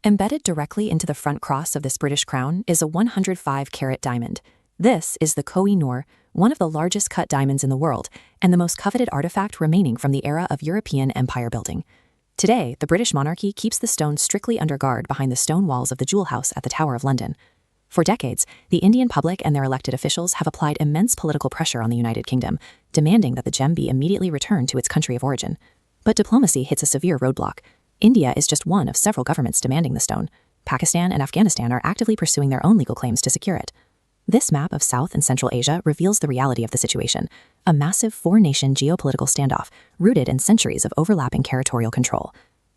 Embedded directly into the front cross of this British crown is a 105-carat diamond. This is the Koh-i-Noor, one of the largest cut diamonds in the world, and the most coveted artifact remaining from the era of European empire building. Today, the British monarchy keeps the stone strictly under guard behind the stone walls of the Jewel House at the Tower of London. For decades, the Indian public and their elected officials have applied immense political pressure on the United Kingdom, demanding that the gem be immediately returned to its country of origin. But diplomacy hits a severe roadblock. India is just one of several governments demanding the stone. Pakistan and Afghanistan are actively pursuing their own legal claims to secure it. This map of South and Central Asia reveals the reality of the situation, a massive four-nation geopolitical standoff rooted in centuries of overlapping territorial control.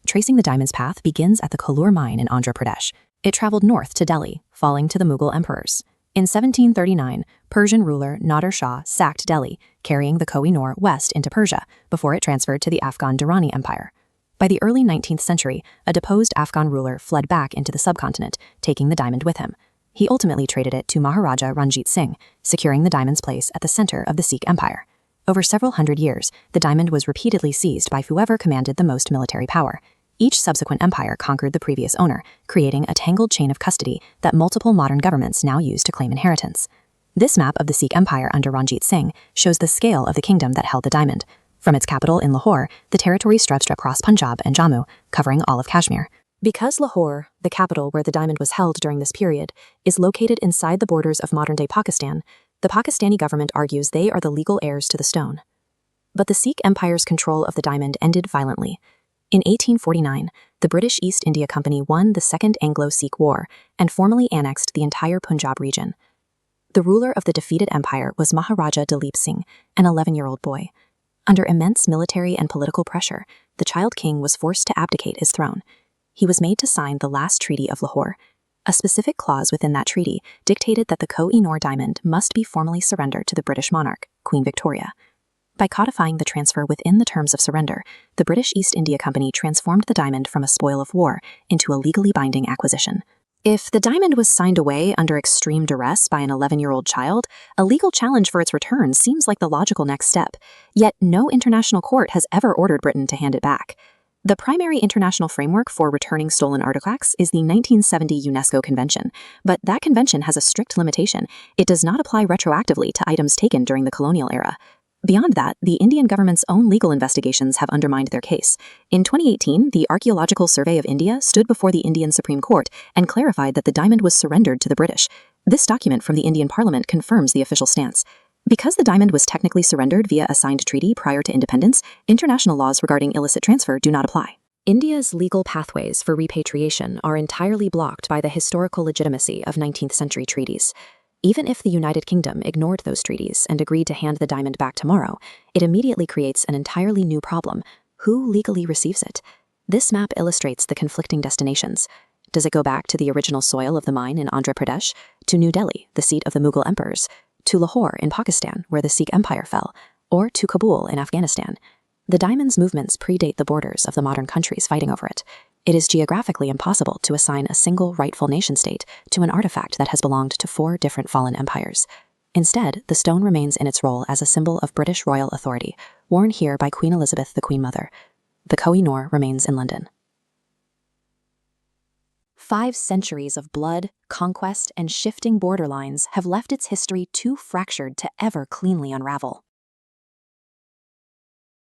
Tracing the diamond's path begins at the Koh-i-Noor mine in Andhra Pradesh. It traveled north to Delhi, falling to the Mughal emperors. In 1739, Persian ruler Nader Shah sacked Delhi, carrying the Koh-i-Noor west into Persia before it transferred to the Afghan Durrani Empire. By the early 19th century, a deposed Afghan ruler fled back into the subcontinent, taking the diamond with him. He ultimately traded it to Maharaja Ranjit Singh, securing the diamond's place at the center of the Sikh Empire. Over several hundred years, the diamond was repeatedly seized by whoever commanded the most military power. Each subsequent empire conquered the previous owner, creating a tangled chain of custody that multiple modern governments now use to claim inheritance. This map of the Sikh Empire under Ranjit Singh shows the scale of the kingdom that held the diamond. From its capital in Lahore, the territory stretched across Punjab and Jammu, covering all of Kashmir. Because Lahore, the capital where the diamond was held during this period, is located inside the borders of modern-day Pakistan, the Pakistani government argues they are the legal heirs to the stone. But the Sikh Empire's control of the diamond ended violently. In 1849, the British East India Company won the Second Anglo-Sikh War and formally annexed the entire Punjab region. The ruler of the defeated empire was Maharaja Dalip Singh, an 11-year-old boy. Under immense military and political pressure, the child king was forced to abdicate his throne. He was made to sign the last Treaty of Lahore. A specific clause within that treaty dictated that the Koh-i-Noor diamond must be formally surrendered to the British monarch, Queen Victoria. By codifying the transfer within the terms of surrender, the British East India Company transformed the diamond from a spoil of war into a legally binding acquisition. If the diamond was signed away under extreme duress by an 11-year-old child, a legal challenge for its return seems like the logical next step. Yet no international court has ever ordered Britain to hand it back. The primary international framework for returning stolen artifacts is the 1970 UNESCO Convention, but that convention has a strict limitation. It does not apply retroactively to items taken during the colonial era. Beyond that, the Indian government's own legal investigations have undermined their case. In 2018, the Archaeological Survey of India stood before the Indian Supreme Court and clarified that the diamond was surrendered to the British. This document from the Indian Parliament confirms the official stance. Because the diamond was technically surrendered via a signed treaty prior to independence, international laws regarding illicit transfer do not apply. India's legal pathways for repatriation are entirely blocked by the historical legitimacy of 19th century treaties. Even if the United Kingdom ignored those treaties and agreed to hand the diamond back tomorrow, it immediately creates an entirely new problem. Who legally receives it? This map illustrates the conflicting destinations. Does it go back to the original soil of the mine in Andhra Pradesh, to New Delhi, the seat of the Mughal emperors, to Lahore in Pakistan, where the Sikh Empire fell, or to Kabul in Afghanistan? The diamond's movements predate the borders of the modern countries fighting over it. It is geographically impossible to assign a single rightful nation-state to an artifact that has belonged to 4 different fallen empires. Instead, the stone remains in its role as a symbol of British royal authority, worn here by Queen Elizabeth, the Queen Mother. The Koh-i-Noor remains in London. 5 centuries of blood, conquest, and shifting borderlines have left its history too fractured to ever cleanly unravel.